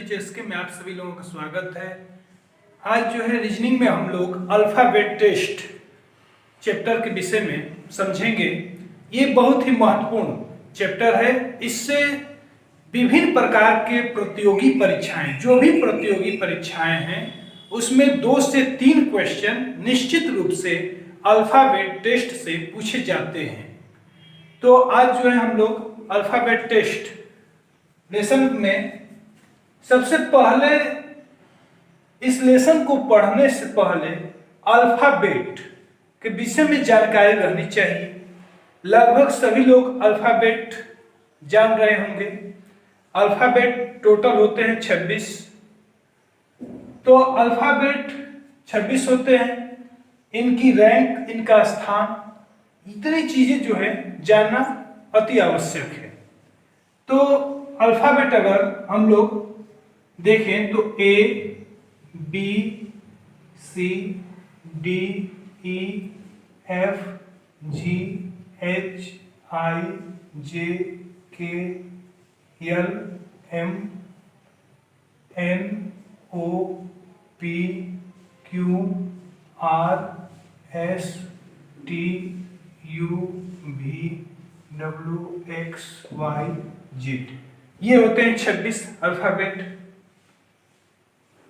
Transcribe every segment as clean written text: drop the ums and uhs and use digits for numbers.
JSK में आप सभी लोगों का स्वागत है। आज जो है रीजनिंग में हम लोग अल्फाबेट टेस्ट चैप्टर के विषय में समझेंगे। ये बहुत ही महत्वपूर्ण चैप्टर है। इससे विभिन्न प्रकार के प्रतियोगी परीक्षाएं, जो भी प्रतियोगी परीक्षाएं हैं, उसमें 2 से 3 क्वेश्चन निश्चित रूप से अल्फाबेट टेस्ट से पूछे जाते हैं। तो आज जो है हम लोग अल्फाबेट टेस्ट लेसन में सबसे पहले इस लेसन को पढ़ने से पहले अल्फाबेट के विषय में जानकारी रहनी चाहिए। लगभग सभी लोग अल्फाबेट जान रहे होंगे। अल्फाबेट टोटल होते हैं 26। तो अल्फाबेट 26 होते हैं। इनकी रैंक, इनका स्थान, इतनी चीजें जो है जानना अति आवश्यक है। तो अल्फाबेट अगर हम लोग देखें तो A, B, C, D, E, F, G, H, I, J, K, L, M, N, O, P, Q, R, S, T, U, V, W, X, Y, Z। ये होते हैं 26 अल्फाबेट।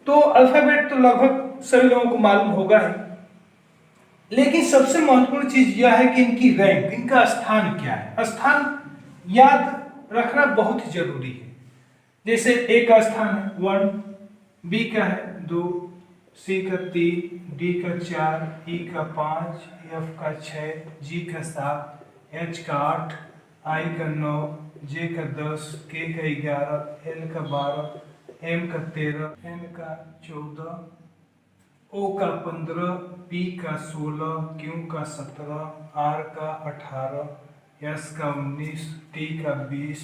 तो अल्फाबेट तो लगभग सभी लोगों को मालूम होगा ही, लेकिन सबसे महत्वपूर्ण चीज यह है कि इनकी रैंक, इनका स्थान क्या है। स्थान याद रखना बहुत ही जरूरी है। जैसे A का स्थान है 1, B का है 2, C का 3, D का 4, E का 5, F का 6, G का 7, H का 8, I का 9, J का 10, K का 11, L का 12, M का 13, N का 14, O का 15, P का 16, Q का 17, R का 18, S का 19, T का 20,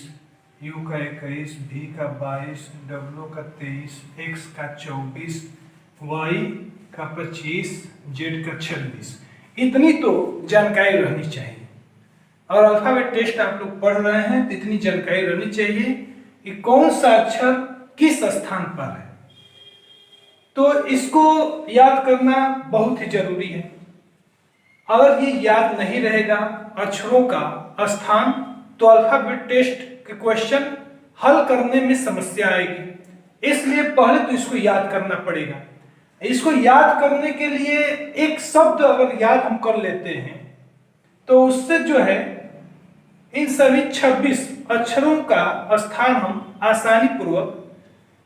U का 21, V का 22, W का 23, X का 24, Y का 25, Z का 26। इतनी तो जानकारी रहनी चाहिए। और अल्फाबेट टेस्ट आप लोग पढ़ रहे हैं तो इतनी जानकारी रहनी चाहिए कि कौन सा अक्षर किस स्थान पर है। तो इसको याद करना बहुत ही जरूरी है। अगर ये याद नहीं रहेगा अक्षरों का स्थान, तो अल्फाबेट टेस्ट के क्वेश्चन हल करने में समस्या आएगी। इसलिए पहले तो इसको याद करना पड़ेगा। इसको याद करने के लिए एक शब्द अगर याद हम कर लेते हैं तो उससे जो है इन सभी 26 अक्षरों का स्थान हम आसानी पूर्वक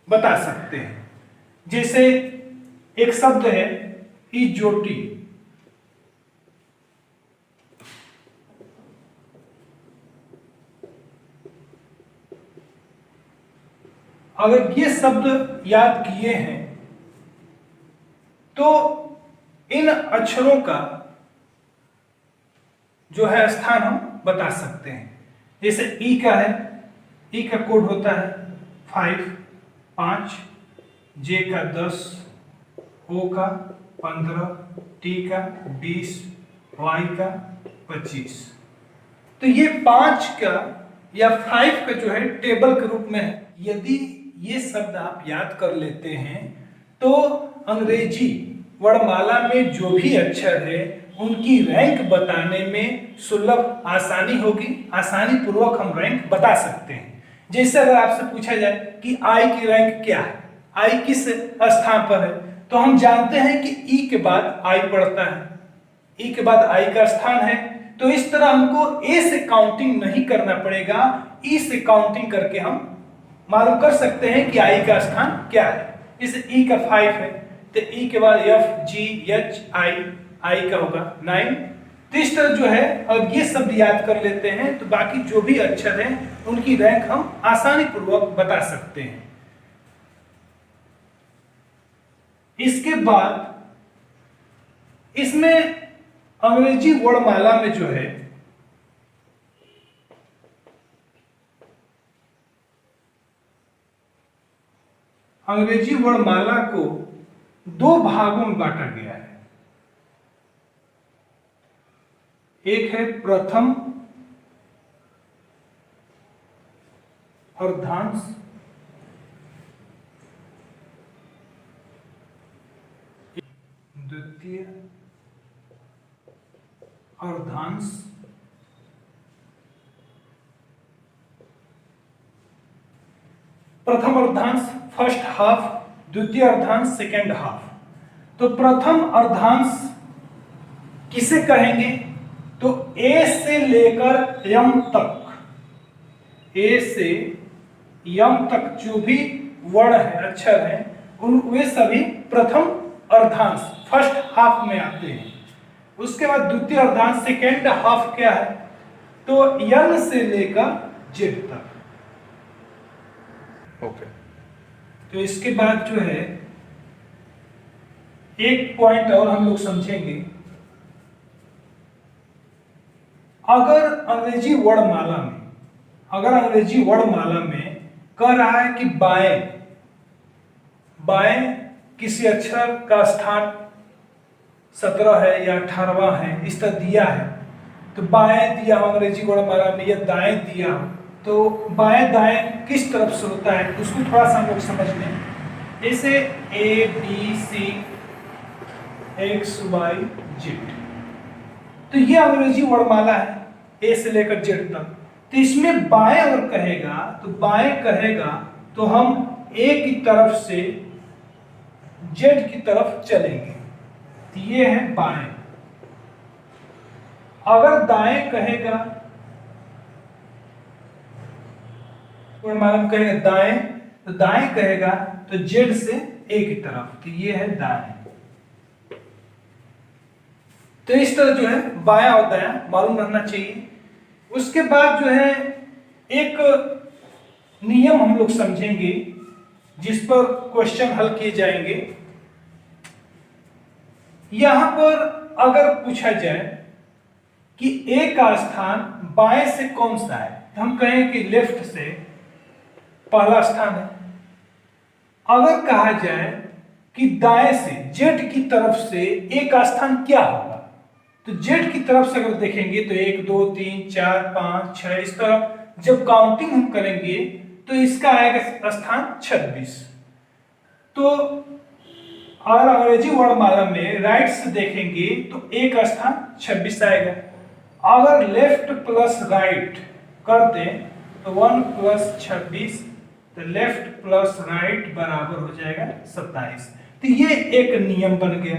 बता सकते हैं। जैसे एक शब्द है इजोटी। अगर ये शब्द याद किए हैं तो इन अक्षरों का जो है स्थान हम बता सकते हैं। जैसे ई का है, ई का कोड होता है 5, जे का 10, ओ का 15, टी का 20, वाई का 25। तो ये 5 का या 5 का जो है टेबल के रूप में है। यदि ये शब्द आप याद कर लेते हैं तो अंग्रेजी वर्णमाला में जो भी अक्षर है उनकी रैंक बताने में सुलभ आसानी होगी। आसानी पूर्वक हम रैंक बता सकते हैं। जैसे अगर आपसे पूछा जाए कि आई की रैंक क्या है, आई किस स्थान पर है, तो हम जानते हैं कि ई के बाद आई पड़ता है, ई के बाद आई का स्थान है। तो इस तरह हमको ए से काउंटिंग नहीं करना पड़ेगा, ई से काउंटिंग करके हम मालूम कर सकते हैं कि आई का स्थान क्या है। जैसे ई का 5 है तो ई के बाद एफ, जी, एच, आई का होगा 9। तो इस तरह जो है अब ये शब्द याद कर लेते हैं तो बाकी जो भी अक्षर हैं उनकी रैंक हम आसानी पूर्वक बता सकते हैं। इसके बाद इसमें अंग्रेजी वर्णमाला में जो है अंग्रेजी वर्णमाला को 2 भागों में बांटा गया है। एक है प्रथम अर्धांश अर्धांश प्रथम अर्धांश फर्स्ट हाफ, द्वितीय अर्धांश सेकेंड हाफ। तो प्रथम अर्धांश किसे कहेंगे? तो ए से लेकर यम तक, ए से यम तक जो भी वर्ण है, अक्षर है, उन वे सभी प्रथम अर्धांश फर्स्ट हाफ में आते हैं। उसके बाद द्वितीय अर्धांश सेकेंड हाफ क्या है? तो यन से लेकर जेड तक। ओके। तो इसके बाद जो है एक पॉइंट और हम लोग समझेंगे। अगर अंग्रेजी वर्णमाला में कह रहा है कि बाएं किसी अक्षर का स्थान 17 है या 18वां है, इस तरह दिया है, तो बाएं दिया अंग्रेजी वर्णमाला में, या दाएं दिया, तो बाएं दाएं किस तरफ से होता है उसको थोड़ा सा हम लोग समझ लें। जैसे A B C X Y Z, तो ये अंग्रेजी वर्णमाला है ए से लेकर जेड तक। तो इसमें बाएं और कहेगा, तो बाएं कहेगा तो हम ए की तरफ से जेड की तरफ चलेंगे, तो ये है बाएं। अगर दाएं कहेगा, वर्णमाला में कहेगा दाएं, तो दाएं कहेगा तो जेड से ए की तरफ, तो ये है दाएं। तो इस तरह जो है बायां और दायां मालूम रहना चाहिए। उसके बाद जो है एक नियम हम लोग समझेंगे जिस पर क्वेश्चन हल किए जाएंगे। यहां पर अगर पूछा जाए कि ए का स्थान बाएं से कौन सा है, तो हम कहें कि लेफ्ट से पहला स्थान है। अगर कहा जाए कि दाएं से जेड की तरफ से ए का स्थान क्या होगा, तो जेड की तरफ से अगर देखेंगे तो 1 2 3 4 5 6, इस तरफ जब काउंटिंग हम करेंगे तो इसका आएगा स्थान 26। तो अगर अंग्रेजी वर्णमाला में राइट से देखेंगे तो ए का स्थान 26 आएगा। अगर लेफ्ट प्लस राइट कर दें तो 1 प्लस 26, तो लेफ्ट प्लस राइट बराबर हो जाएगा 27। तो ये एक नियम बन गया,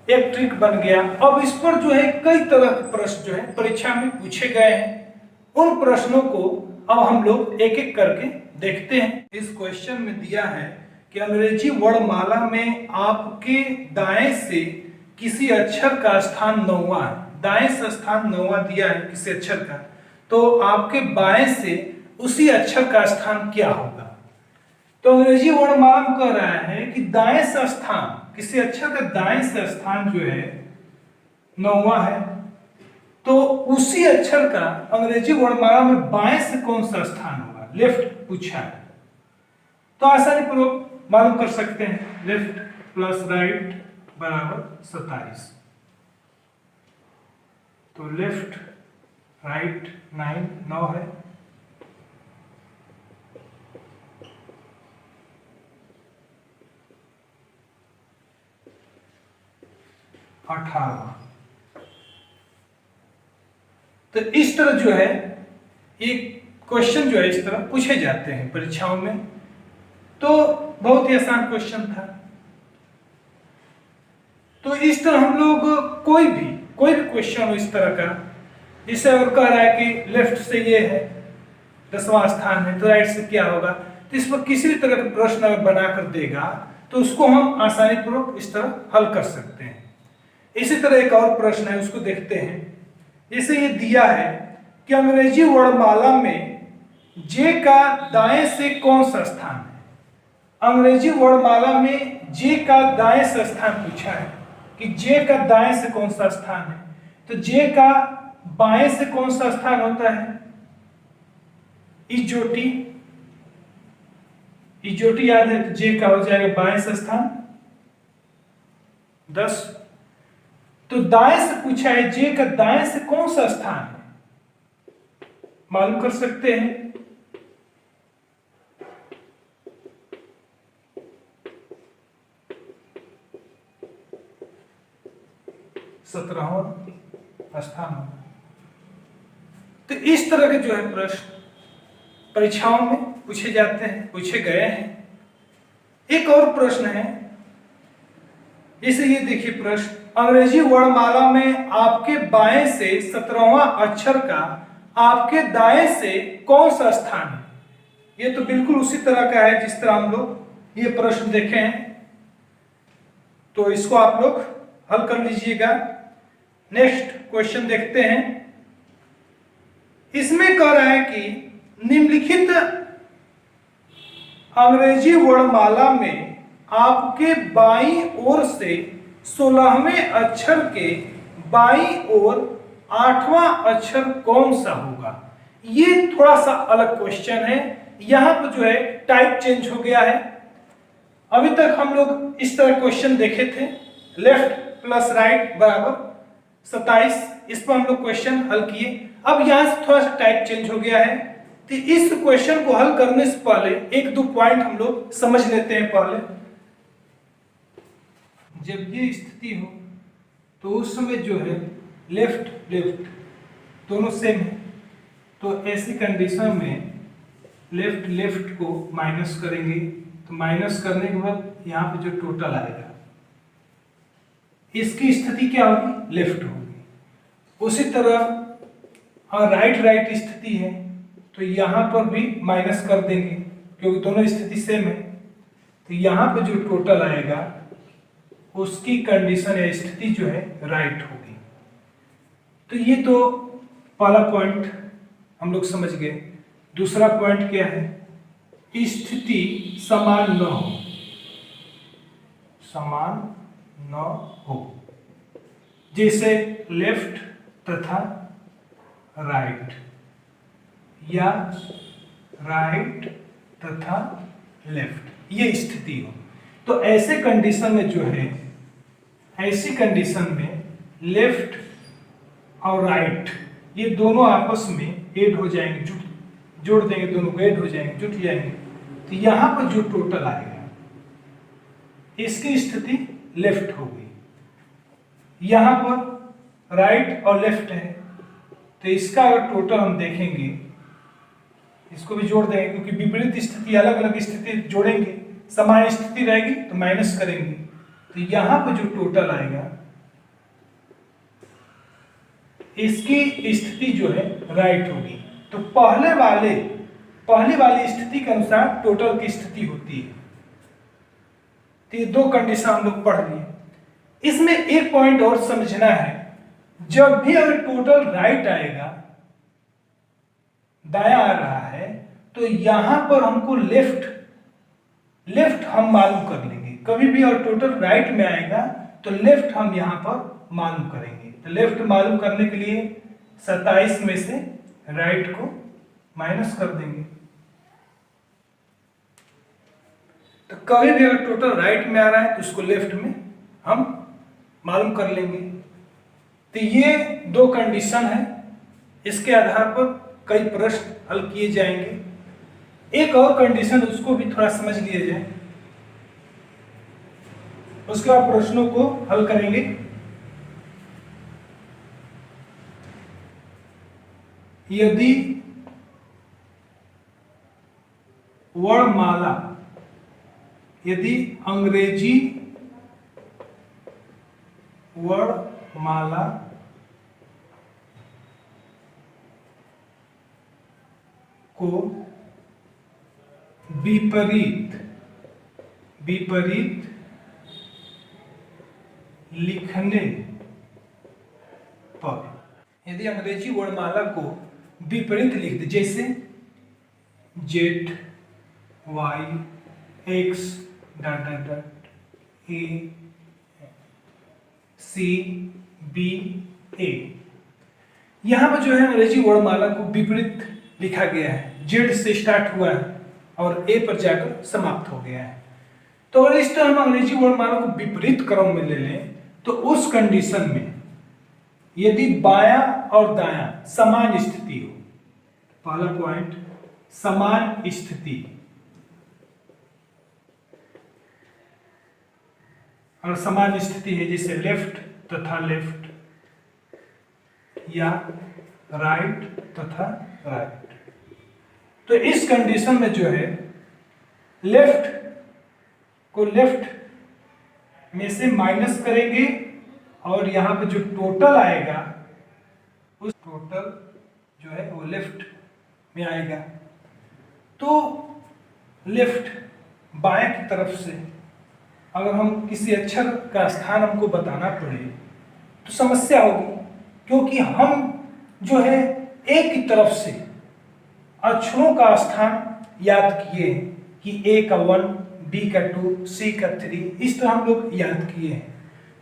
एक ट्रिक बन गया। अब इस पर जो है कई तरह के प्रश्न जो है परीक्षा में पूछे गए हैं। उन प्रश्नों को अब हम लोग एक एक करके देखते हैं। इस क्वेश्चन में दिया है कि अंग्रेजी वर्णमाला में आपके दाएं से किसी अक्षर का स्थान 9वां है, दाएं से स्थान 9वां दिया है किसी अक्षर का, तो आपके बाएं से उसी अक्षर का स्थान क्या होगा। तो अंग्रेजी वर्णमाला में कह रहा है कि दाएं से स्थान, किसी अक्षर का दाएं से स्थान जो है 9वां है, तो उसी अक्षर का अंग्रेजी वर्णमाला में बाएं से कौन सा स्थान होगा, लेफ्ट पूछा है। तो आसानी पूर्वक मालूम कर सकते हैं, लेफ्ट प्लस राइट बराबर 27। तो लेफ्ट राइट 9 है, अठारह। तो इस तरह जो है एक क्वेश्चन जो है इस तरह पूछे जाते हैं परीक्षाओं में। तो बहुत ही आसान क्वेश्चन था। तो इस तरह हम लोग कोई भी क्वेश्चन हो इस तरह का, जिसे अगर कह रहा है कि लेफ्ट से ये है 10वां स्थान है, तो राइट से क्या होगा, तो इस पर किसी भी तरह का प्रश्न अगर बनाकर देगा तो उसको हम आसानी पूर्वक इस तरह हल कर सकते हैं। इसी तरह एक और प्रश्न है, उसको देखते हैं। जैसे ये दिया है कि अंग्रेजी वर्णमाला में जे का दाएं से कौन सा स्थान है। अंग्रेजी वर्णमाला में जे का दाएं से स्थान पूछा है कि जे का दाएं से कौन सा स्थान है। तो जे का बाएं से कौन सा स्थान होता है, इजोटी याद है, तो जे का हो जाएगा बाएं से स्थान 10। तो दाएं से पूछा है, जे का दाएं से कौन सा स्थान है, मालूम कर सकते हैं। सत्रहवां स्थान होगा। तो इस तरह के जो है प्रश्न परीक्षाओं में पूछे जाते हैं, पूछे गए हैं। एक और प्रश्न है, इसे ये देखिए प्रश्न, अंग्रेजी वर्णमाला में आपके बाएं से 17वां अक्षर का आपके दाएं से कौन सा स्थान है? ये तो बिल्कुल उसी तरह का है जिस तरह हम लोग ये प्रश्न देखे हैं, तो इसको आप लोग हल कर लीजिएगा। नेक्स्ट क्वेश्चन देखते हैं। इसमें कह रहा है कि निम्नलिखित अंग्रेजी वर्णमाला में आपके बाईं ओर से 16वें अक्षर के बाईं ओर 8वां अक्षर कौन सा होगा? ये थोड़ा सा अलग क्वेश्चन है। यहां पर जो है टाइप चेंज हो गया है। अभी तक हम लोग इस तरह क्वेश्चन देखे थे, लेफ्ट प्लस राइट बराबर 27, इस पर हम लोग क्वेश्चन हल किए। अब यहां से थोड़ा सा टाइप चेंज हो गया है, तो इस क्वेश्चन को हल करने से पहले एक दो पॉइंट हम लोग समझ लेते हैं। पहले जब ये स्थिति हो तो उस समय जो है लेफ्ट लेफ्ट दोनों सेम है, तो ऐसी कंडीशन में लेफ्ट लेफ्ट को माइनस करेंगे, तो माइनस करने के बाद यहाँ पे जो टोटल आएगा इसकी स्थिति क्या होगी? लेफ्ट होगी। उसी तरह राइट राइट स्थिति है तो यहाँ पर भी माइनस कर देंगे क्योंकि दोनों स्थिति सेम है, तो यहाँ पे जो टोटल आएगा उसकी कंडीशन या स्थिति जो है राइट होगी। तो ये तो पहला पॉइंट हम लोग समझ गए। दूसरा पॉइंट क्या है? स्थिति समान न हो, समान न हो, जैसे लेफ्ट तथा राइट या राइट तथा लेफ्ट, ये स्थिति हो। तो ऐसे कंडीशन में जो है, ऐसी कंडीशन में लेफ्ट और राइट ये दोनों आपस में ऐड हो जाएंगे, जोड़ देंगे, दोनों को ऐड हो जाएंगे, जुट जाएंगे, तो यहां पर जो टोटल आएगा इसकी स्थिति लेफ्ट होगी। यहां पर राइट और लेफ्ट है, तो इसका अगर टोटल हम देखेंगे, इसको भी जोड़ देंगे क्योंकि विपरीत स्थिति अलग अलग स्थिति जोड़ेंगे, समान स्थिति रहेगी तो माइनस करेंगे, तो यहां पर जो टोटल आएगा इसकी स्थिति जो है राइट होगी। तो पहले वाली स्थिति के अनुसार टोटल की स्थिति होती है। तो ये दो कंडीशन हम लोग पढ़ लिए। इसमें एक पॉइंट और समझना है, जब भी अगर टोटल राइट आएगा, दाया आ रहा है, तो यहां पर हमको लेफ्ट हम मालूम कर लेंगे। कभी भी अगर टोटल राइट में आएगा तो लेफ्ट हम यहां पर मालूम करेंगे। तो लेफ्ट मालूम करने के लिए 27 में से राइट को माइनस कर देंगे। तो कभी भी अगर टोटल राइट में आ रहा है तो उसको लेफ्ट में हम मालूम कर लेंगे। तो ये दो कंडीशन है, इसके आधार पर कई प्रश्न हल किए जाएंगे। एक और कंडीशन, उसको भी थोड़ा समझ लिया जाए, उसके बाद प्रश्नों को हल करेंगे। यदि वर्णमाला, यदि अंग्रेजी वर्णमाला को विपरीत लिखने पर, यदि अंग्रेजी वर्णमाला को विपरीत लिख दे, जैसे Z Y X dot dot dot A C B A, यहां पर जो है अंग्रेजी वर्णमाला को विपरीत लिखा गया है। जेड से स्टार्ट हुआ है और ए पर जाकर समाप्त हो गया है। तो अगर इस तरह हम अंग्रेजी वर्णमाला को विपरीत क्रम में ले लें तो उस कंडीशन में यदि बायां और दायां समान स्थिति हो, पहला पॉइंट समान स्थिति, और समान स्थिति है जैसे लेफ्ट तथा लेफ्ट, या राइट तथा राइट। तो इस कंडीशन में जो है लेफ्ट को लेफ्ट में से माइनस करेंगे और यहाँ पे जो टोटल आएगा उस टोटल जो है वो लेफ्ट में आएगा। तो लेफ्ट बाएं की तरफ से अगर हम किसी अक्षर का स्थान हमको बताना पड़े तो समस्या होगी, क्योंकि हम जो है ए की तरफ से अक्षरों का स्थान याद किए हैं कि ए का 1, बी का 2, सी का 3, इस तरह हम लोग याद किए हैं।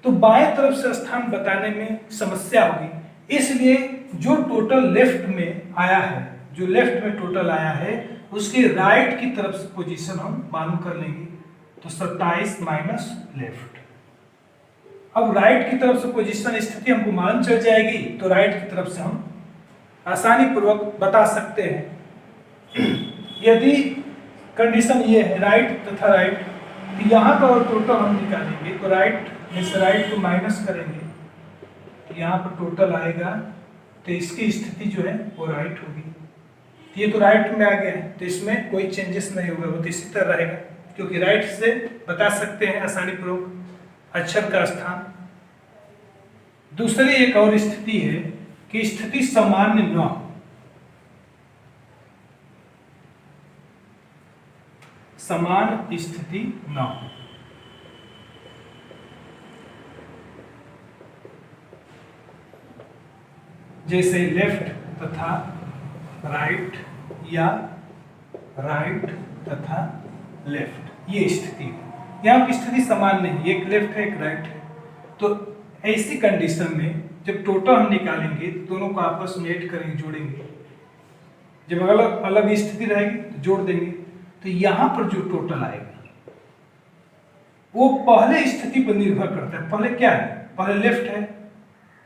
तो बाएं तरफ से स्थान बताने में समस्या होगी, इसलिए जो टोटल लेफ्ट में आया है, जो लेफ्ट में टोटल आया है उसके राइट की तरफ से पोजीशन हम मालूम कर लेंगे। तो 27 माइनस लेफ्ट। अब राइट की तरफ से पोजीशन स्थिति हमको मालूम चल जाएगी तो राइट की तरफ से हम आसानी पूर्वक बता सकते हैं। यदि कंडीशन ये है राइट तथा राइट, तो यहाँ पर टोटल हम निकालेंगे तो राइट में से राइट को माइनस करेंगे तो यहाँ पर टोटल आएगा, तो इसकी स्थिति जो है वो राइट होगी। ये तो राइट में आ गया है तो इसमें कोई चेंजेस नहीं होगा, वो तो इसी तरह रहेगा, क्योंकि राइट से बता सकते हैं आसानी पूर्वक अक्षर का स्थान। दूसरी एक और स्थिति है कि स्थिति सामान्य न हो, समान स्थिति न हो। जैसे लेफ्ट तथा राइट या राइट तथा लेफ्ट, ये स्थिति यहाँ की स्थिति समान नहीं, एक लेफ्ट है एक राइट है। तो ऐसी कंडीशन में जब टोटल हम निकालेंगे दोनों को आपस में ऐड करेंगे, जोड़ेंगे। जब अलग अलग स्थिति रहेगी तो जोड़ देंगे, तो यहाँ पर जो टोटल आएगा वो पहले स्थिति पर निर्भर करता है। पहले क्या है, पहले लेफ्ट है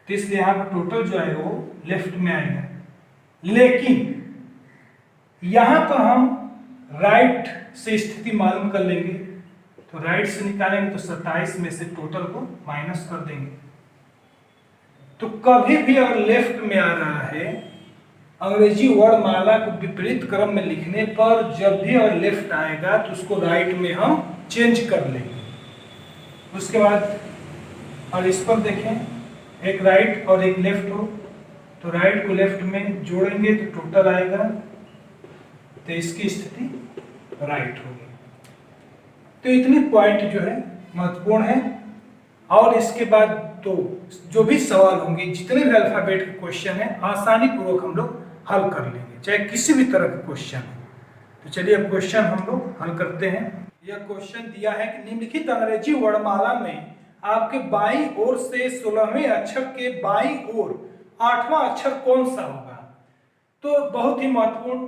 तो इसलिए यहाँ पर टोटल जो है वो लेफ्ट में आएगा। लेकिन यहाँ पर हम राइट से स्थिति मालूम कर लेंगे, तो राइट से निकालेंगे तो 27 में से टोटल को माइनस कर देंगे। तो कभी भी अगर लेफ्ट में आ रहा है, अंग्रेजी वर्णमाला को विपरीत क्रम में लिखने पर जब भी अगर लेफ्ट आएगा तो उसको राइट में हम चेंज कर लेंगे। उसके बाद और इस पर देखें, एक राइट और एक लेफ्ट हो तो राइट को लेफ्ट में जोड़ेंगे तो टोटल आएगा, तो इसकी स्थिति राइट होगी। तो इतनी पॉइंट जो है महत्वपूर्ण है। और इसके बाद तो जो भी सवाल होंगे, जितने भी अल्फाबेट के क्वेश्चन है, आसानी पूर्वक हम लोग हल कर लेंगे, चाहे किसी भी तरह का क्वेश्चन हो। तो चलिए अब क्वेश्चन हम लोग हल करते हैं। यह क्वेश्चन दिया है कि निम्नलिखित अंग्रेजी वर्णमाला में आपके बाईं ओर से 16वें अक्षर के बाईं ओर 8वां अक्षर कौन सा होगा। तो बहुत ही महत्वपूर्ण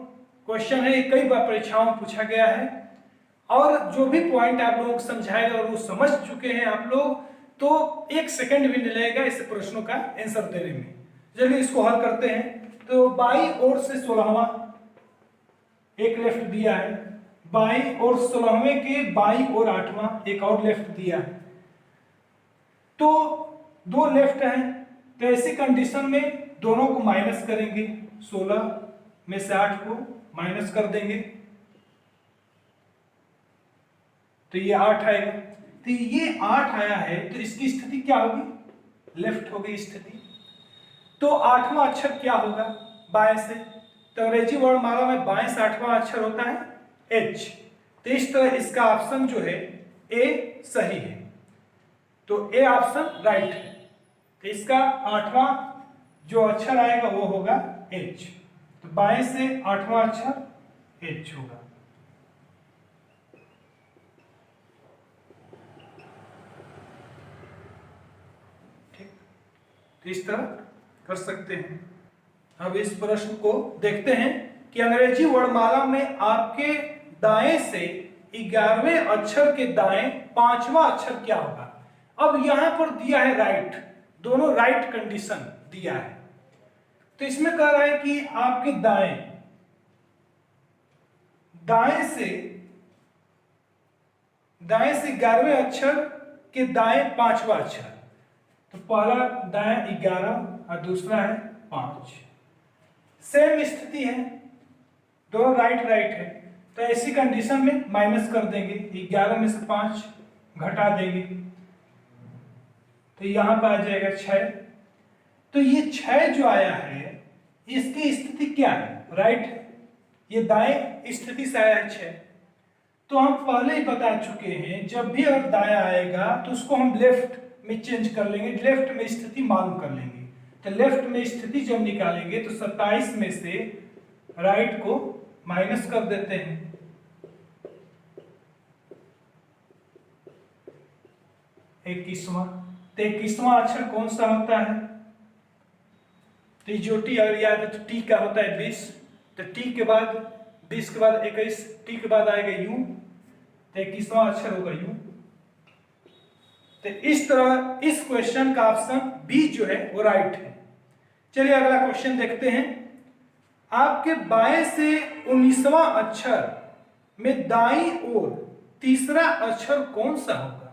क्वेश्चन है, ये कई बार परीक्षाओं में पूछा गया है और जो भी पॉइंट आप लोगों को समझाएगा और वो समझ चुके हैं आप लोग, तो 1 सेकंड भी नहीं लगेगा इस प्रश्नों का आंसर देने में। चलिए इसको हल करते हैं। तो बाईं ओर से 16वां, एक लेफ्ट दिया है, बाईं ओर 16वें के बाईं ओर 8वां, एक और लेफ्ट दिया है। तो 2 लेफ्ट हैं, तो ऐसी कंडीशन में दोनों को माइनस करेंगे, 16 में से 8 को माइनस कर देंगे तो ये 8 आएगा। तो ये 8 आया है तो इसकी स्थिति क्या होगी, लेफ्ट होगी स्थिति। तो 8वां अक्षर क्या होगा बाएं से, तो अंग्रेजी वर्णमाला में बाएं से 8वां अक्षर होता है H। तो इस तरह इसका ऑप्शन जो है ए सही है, तो ए ऑप्शन राइट है। तो इसका 8वां जो अक्षर आएगा वो होगा H। तो बाएं से 8वां अक्षर H होगा। ठीक, तो इस तरह कर सकते हैं। अब इस प्रश्न को देखते हैं कि अंग्रेजी वर्णमाला में आपके दाएं से 11वें अक्षर के दाएं 5वां अक्षर क्या होगा। अब यहां पर दिया है राइट, दोनों राइट कंडीशन दिया है। तो इसमें कह रहा है कि आपके दाएं से 11वें अक्षर के दाएं 5वां अक्षर। तो पहला दाएं 11 और दूसरा है 5। सेम स्थिति है, दोनों राइट राइट है, तो ऐसी कंडीशन में माइनस कर देंगे, 11 में से 5 घटा देंगे, तो यहां पर आ जाएगा 6। तो ये 6 जो आया है इसकी स्थिति क्या है? राइट है, ये दाएं स्थिति से आया है 6। तो हम पहले ही बता चुके हैं जब भी अगर दाया आएगा तो उसको हम लेफ्ट में चेंज कर लेंगे, लेफ्ट में स्थिति मालूम कर लेंगे। तो लेफ्ट में स्थिति जब निकालेंगे तो 27 में से राइट को माइनस कर देते हैं, 21वां। तो 21वां अक्षर कौन सा होता है? तो जो टी अगर याद है तो टी का होता है 20, तो टी के बाद 20 के बाद 21, टी के बाद आएगा यू, तो 21वां अक्षर होगा यू। तो इस तरह इस क्वेश्चन का ऑप्शन बी जो है वो राइट है। चलिए अगला क्वेश्चन देखते हैं। आपके बाएं से 19वां अक्षर में दाईं ओर तीसरा अक्षर कौन सा होगा?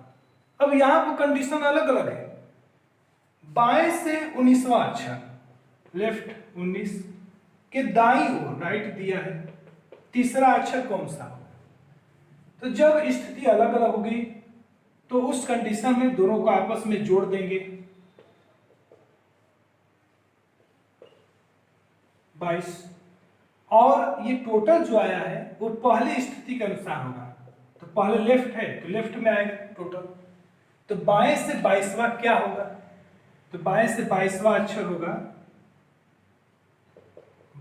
अब यहां पर कंडीशन अलग अलग है। बाएं से 19वां अक्षर, लेफ्ट 19 के दाईं ओर राइट दिया है, तीसरा अक्षर कौन सा होगा? तो जब स्थिति अलग अलग होगी तो उस कंडीशन में दोनों को आपस में जोड़ देंगे, 22। और ये टोटल जो आया है वो पहली स्थिति के अनुसार होगा। तो पहले लेफ्ट है तो लेफ्ट में आएगा टोटल। तो बाएं से 22वां क्या होगा? तो बाएं से 22वां अक्षर होगा,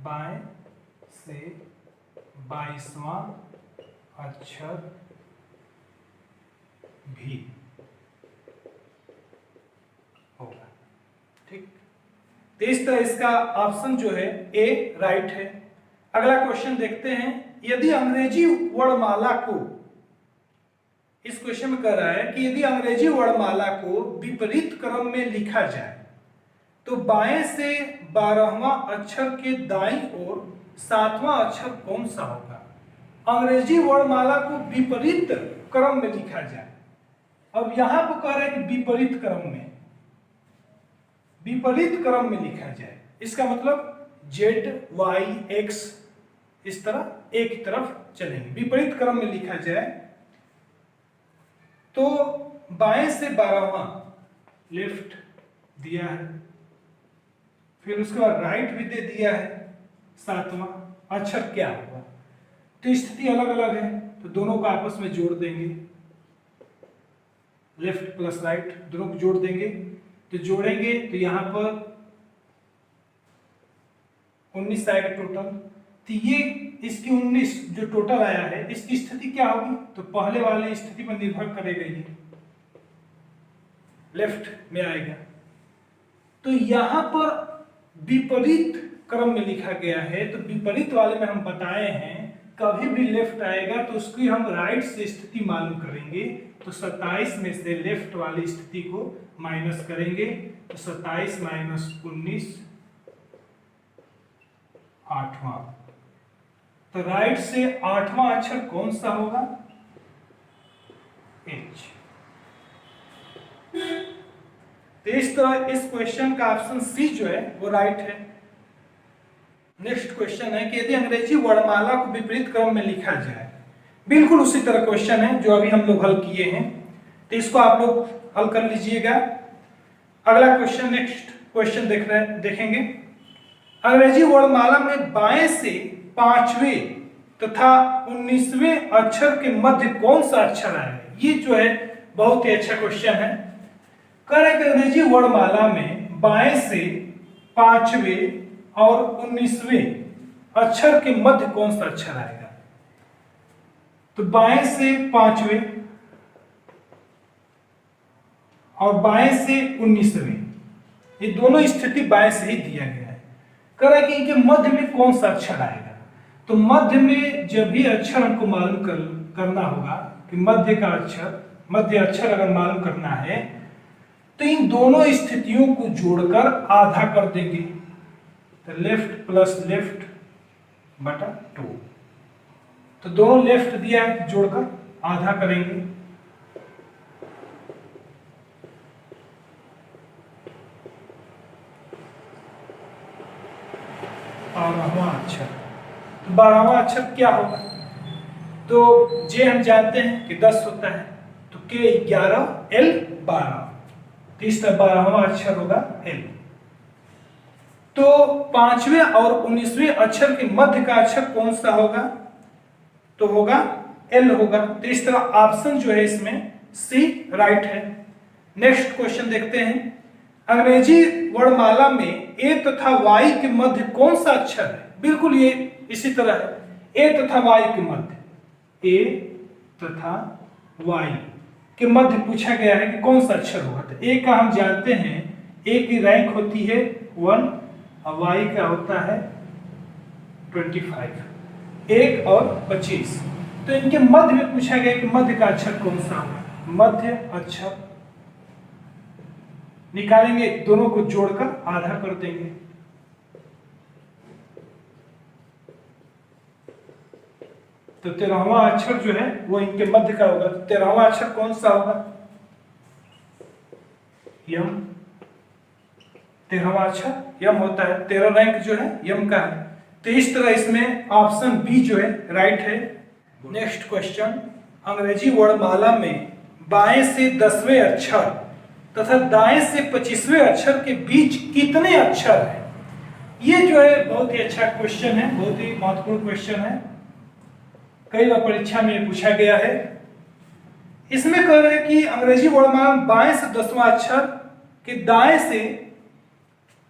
बाएं से 22वां अक्षर भी होगा। ठीक, तो इस तरह इसका ऑप्शन जो है ए राइट है। अगला क्वेश्चन देखते हैं। यदि अंग्रेजी वर्णमाला को, इस क्वेश्चन में कह रहा है कि यदि अंग्रेजी वर्णमाला को विपरीत क्रम में लिखा जाए तो बाएं से 12वां अक्षर के दाईं ओर 7वां अक्षर कौन सा होगा? अंग्रेजी वर्णमाला को विपरीत क्रम में लिखा जाए। अब यहां पर कह रहे हैं कि विपरीत क्रम में, विपरीत क्रम में लिखा जाए, इसका मतलब Z, Y, X इस तरह एक तरफ चलेंगे, विपरीत क्रम में लिखा जाए। तो बाएं से 12वां लेफ्ट दिया है, फिर उसके बाद राइट भी दे दिया है 7वां, अक्षर क्या होगा? तो स्थिति अलग अलग है तो दोनों को आपस में जोड़ देंगे, लेफ्ट प्लस राइट दोनों को जोड़ देंगे। तो जोड़ेंगे तो यहां पर 19 आएगा टोटल। तो ये इसकी 19 जो टोटल आया है इसकी स्थिति क्या होगी? तो पहले वाली स्थिति पर निर्भर करेगा, ये लेफ्ट में आएगा। तो यहां पर विपरीत क्रम में लिखा गया है, तो विपरीत वाले में हम बताए हैं कभी भी लेफ्ट आएगा तो उसकी हम राइट से स्थिति मालूम करेंगे। तो 27 में से लेफ्ट वाली स्थिति को माइनस करेंगे, तो 27 माइनस 19 8वां। तो राइट से 8वां अक्षर कौन सा होगा? H। तो इस तरह इस क्वेश्चन का ऑप्शन सी जो है वो राइट है। नेक्स्ट क्वेश्चन है कि यदि अंग्रेजी वर्णमाला को विपरीत क्रम में लिखा जाए, बिल्कुल उसी तरह क्वेश्चन है जो अभी हम लोग हल किए हैं, तो इसको आप लोग हल कर लीजिएगा। अगला क्वेश्चन, नेक्स्ट क्वेश्चन देखेंगे। अंग्रेजी वर्णमाला में बाएं से 5वें तथा 19वें अक्षर के मध्य कौन सा अक्षर है? ये जो है बहुत ही अच्छा क्वेश्चन है। कह रहे कि अंग्रेजी वर्णमाला में बाएं से 5वें और 19वें अक्षर के मध्य कौन सा अक्षर आएगा? तो बाएं से 5वें और बाएं से 19वें, ये दोनों स्थिति बाएं से ही दिया गया है। कह रहा है कि इनके मध्य में कौन सा अक्षर आएगा? तो मध्य में जब भी अक्षर हमको मालूम करना होगा कि मध्य का अक्षर, मध्य अक्षर अगर मालूम करना है तो इन दोनों स्थितियों को जोड़कर आधा कर देंगे। तो लेफ्ट प्लस लेफ्ट बटा 2, तो दोनों लेफ्ट दिया है, जोड़कर आधा करेंगे। 12वां अक्षर। तो 12वां अक्षर क्या होगा? तो जे हम जानते हैं कि 10 होता है, तो के 11 एल 12, तो इस तरह 12वां अक्षर होगा एल। तो 5वें और 19वें अक्षर के मध्य का अक्षर कौन सा होगा? तो होगा एल होगा। तो इस तरह ऑप्शन जो है इसमें सी राइट है। नेक्स्ट क्वेश्चन देखते हैं। अंग्रेजी वर्णमाला में ए तथा वाई के मध्य कौन सा अक्षर है? बिल्कुल ये इसी तरह है, ए तथा वाई के मध्य, ए तथा वाई के मध्य पूछा गया है कि कौन सा अक्षर होगा। तो ए का हम जानते हैं, ए की रैंक होती है 1 और वाई का होता है 25, 1 और 25। तो इनके मध्य में पूछा गया कि मध्य का अक्षर कौन सा होगा। मध्य अक्षर निकालेंगे, दोनों को जोड़कर आधा कर देंगे, तो 13वां अक्षर जो है वो इनके मध्य का होगा। तो 13वां अक्षर कौन सा होगा? यम। 13वां अक्षर यम होता है, 13 रैंक जो है यम का है। तो इस तरह इसमें ऑप्शन बी जो है राइट है। Next question. अंग्रेजी वर्णमाला में बाएं से 10वें अक्षर तथा दाएं से 25वें अक्षर के बीच कितने अक्षर हैं? ये जो है बहुत ही अच्छा क्वेश्चन है, बहुत ही महत्वपूर्ण क्वेश्चन है, कई बार परीक्षा में पूछा गया है। इसमें कह रहे हैं कि अंग्रेजी वर्णमाला में बाएं से 10वां अक्षर के दाएं से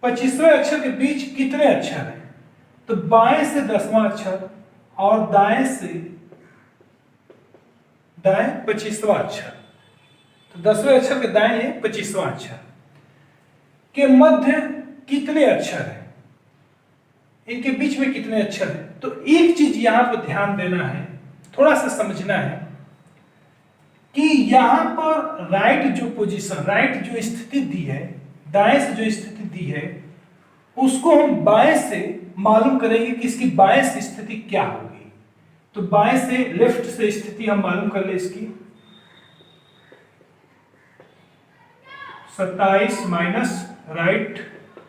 25वें अक्षर के बीच कितने अक्षर हैं? तो बाएं से 10वां अक्षर और दाएं से दाएं 25वां अक्षर, तो 10वें अक्षर के दाएं है 25वां अक्षर के मध्य कितने अक्षर हैं? इनके बीच में कितने अक्षर हैं? तो एक चीज यहां पर ध्यान देना है, थोड़ा सा समझना है कि यहां पर राइट जो पोजीशन, राइट जो स्थिति दी है, दाएं से जो स्थिति दी है, उसको हम बाएं से मालूम करेंगे कि इसकी बाएं से स्थिति क्या होगी। तो बाएं से लेफ्ट से स्थिति हम मालूम कर ले इसकी। 27 माइनस राइट,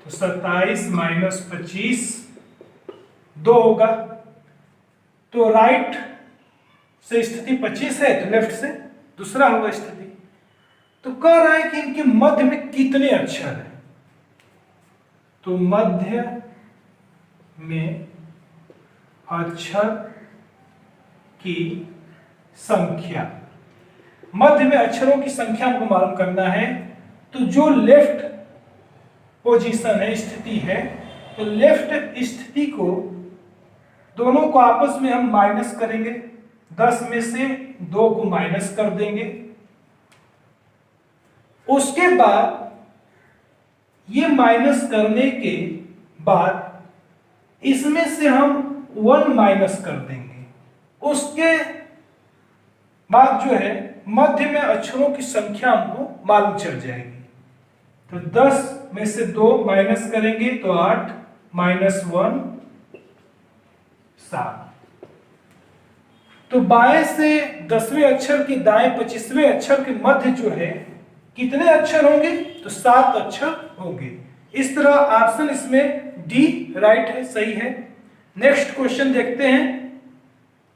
तो 27 माइनस 25 2 होगा। तो राइट से स्थिति 25 है, तो लेफ्ट से दूसरा होगा स्थिति। तो कह रहा है कि इनके मध्य में कितने अक्षर हैं? तो मध्य में अक्षर की संख्या, मध्य में अक्षरों की संख्या हमको मालूम करना है। तो जो लेफ्ट पोजीशन है, स्थिति है, तो लेफ्ट स्थिति को दोनों को आपस में हम माइनस करेंगे, 10 में से 2 को माइनस कर देंगे। उसके बाद ये माइनस करने के बाद इसमें से हम 1 माइनस कर देंगे। उसके बाद जो है मध्य में अक्षरों की संख्या हमको मालूम चल जाएगी। तो 10 में से 2 माइनस करेंगे तो 8 माइनस 1 7। तो बाएं से 10वें अक्षर के दाएं 25वें अक्षर के मध्य जो है कितने अक्षर होंगे? तो 7 अक्षर होंगे। इस तरह ऑप्शन इसमें डी राइट है, सही है। नेक्स्ट क्वेश्चन देखते हैं।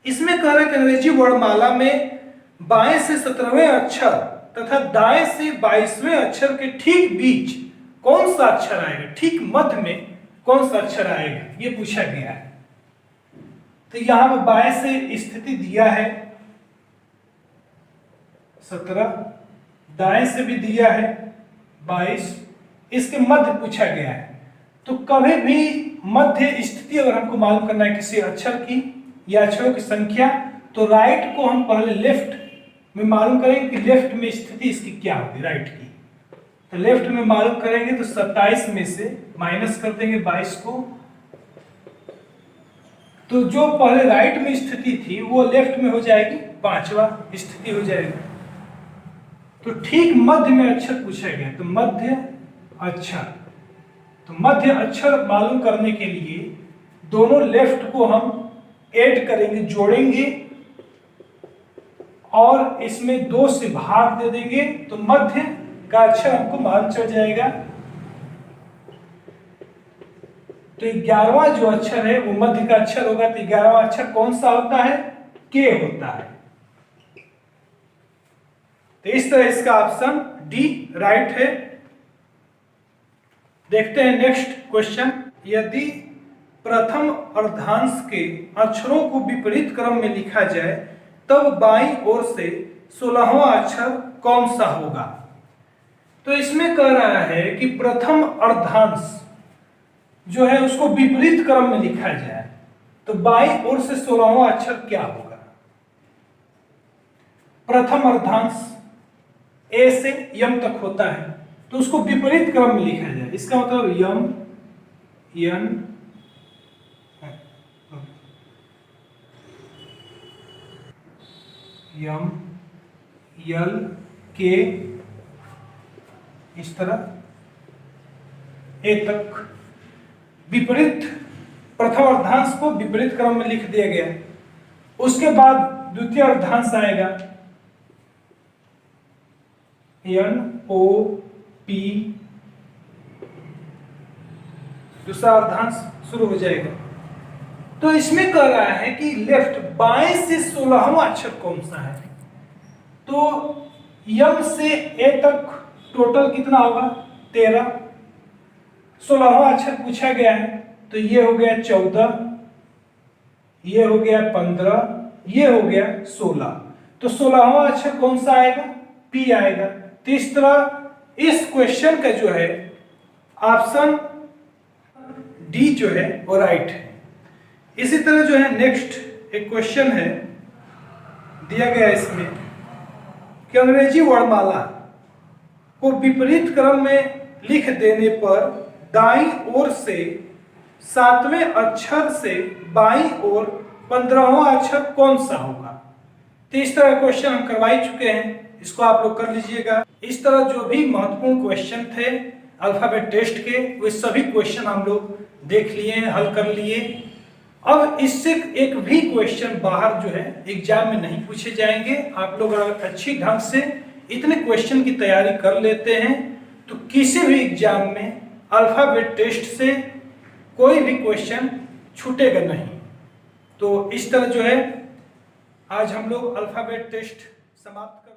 इसमें कह रहा है कि अंग्रेजी वर्णमाला में बाएं से 17वें अक्षर तथा दाएं से 22वें अक्षर के ठीक बीच कौन सा अक्षर आएगा? ठीक मध्य में कौन सा अक्षर आएगा, ये पूछा गया है। तो यहां पर बाएं से स्थिति दिया है 17, दाएं से भी दिया है 22, इसके मध्य पूछा गया है। तो कभी भी मध्य स्थिति अगर हमको मालूम करना है किसी अक्षर की या अक्षरों की संख्या, तो राइट को हम पहले लेफ्ट में मालूम करेंगे कि लेफ्ट में स्थिति इसकी क्या होगी, राइट की। तो लेफ्ट में मालूम करेंगे तो 27 में से माइनस कर देंगे 22 को, तो जो पहले राइट में स्थिति थी वो लेफ्ट में हो जाएगी, 5वां स्थिति हो जाएगी। तो ठीक मध्य में अक्षर पूछा गया, तो मध्य अक्षर, तो मध्य अक्षर मालूम करने के लिए दोनों लेफ्ट को हम ऐड करेंगे, जोड़ेंगे और इसमें 2 से भाग दे देंगे, तो मध्य का अक्षर हमको मालूम चल जाएगा। तो 11वां जो अक्षर है वो मध्य का अक्षर होगा। तो 11वां अक्षर कौन सा होता है? के होता है। तो इस तरह इसका ऑप्शन डी राइट है। देखते हैं नेक्स्ट क्वेश्चन। यदि प्रथम अर्धांश के अक्षरों को विपरीत क्रम में लिखा जाए तब बाईं ओर से 16वां अक्षर कौन सा होगा? तो इसमें कह रहा है कि प्रथम अर्धांश जो है उसको विपरीत क्रम में लिखा जाए तो बाईं ओर से 16वां अक्षर क्या होगा? प्रथम अर्धांश ए से यम तक होता है तो उसको विपरीत क्रम में लिखा जाए। इसका मतलब यम, यन, यम, यल, के, इस तरह ए तक विपरीत प्रथम अर्धांश को विपरीत क्रम में लिख दिया गया। उसके बाद द्वितीय अर्धांश आएगा एन ओ पी, दूसरा अर्धांश शुरू हो जाएगा। तो इसमें कह रहा है कि लेफ्ट बाएं से 16वां अक्षर कौन सा है? तो यम से ए तक टोटल कितना होगा? 13। 16वां अक्षर पूछा गया है तो ये हो गया 14, ये हो गया 15, ये हो गया 16। तो 16वां अक्षर कौन सा आएगा? पी आएगा। तो इस तरह इस क्वेश्चन का जो है ऑप्शन डी जो है वो राइट है। इसी तरह जो है नेक्स्ट एक क्वेश्चन है दिया गया इसमें कि अंग्रेजी वर्णमाला को विपरीत क्रम में लिख देने पर दाईं ओर से 7वें अक्षर से बाईं ओर 15वां अक्षर कौन सा होगा? तो इस तरह क्वेश्चन हम करवा ही चुके हैं, इसको आप लोग कर लीजिएगा। इस तरह जो भी महत्वपूर्ण क्वेश्चन थे अल्फाबेट टेस्ट के वे सभी क्वेश्चन हम लोग देख लिए हैं, हल कर लिए। अब इससे एक भी क्वेश्चन बाहर जो है एग्जाम में नहीं पूछे जाएंगे। आप लोग अगर अच्छी ढंग से इतने क्वेश्चन की तैयारी कर लेते हैं तो किसी भी एग्जाम में अल्फाबेट टेस्ट से कोई भी क्वेश्चन छूटेगा नहीं। तो इस तरह जो है आज हम लोग अल्फाबेट टेस्ट समाप्त कर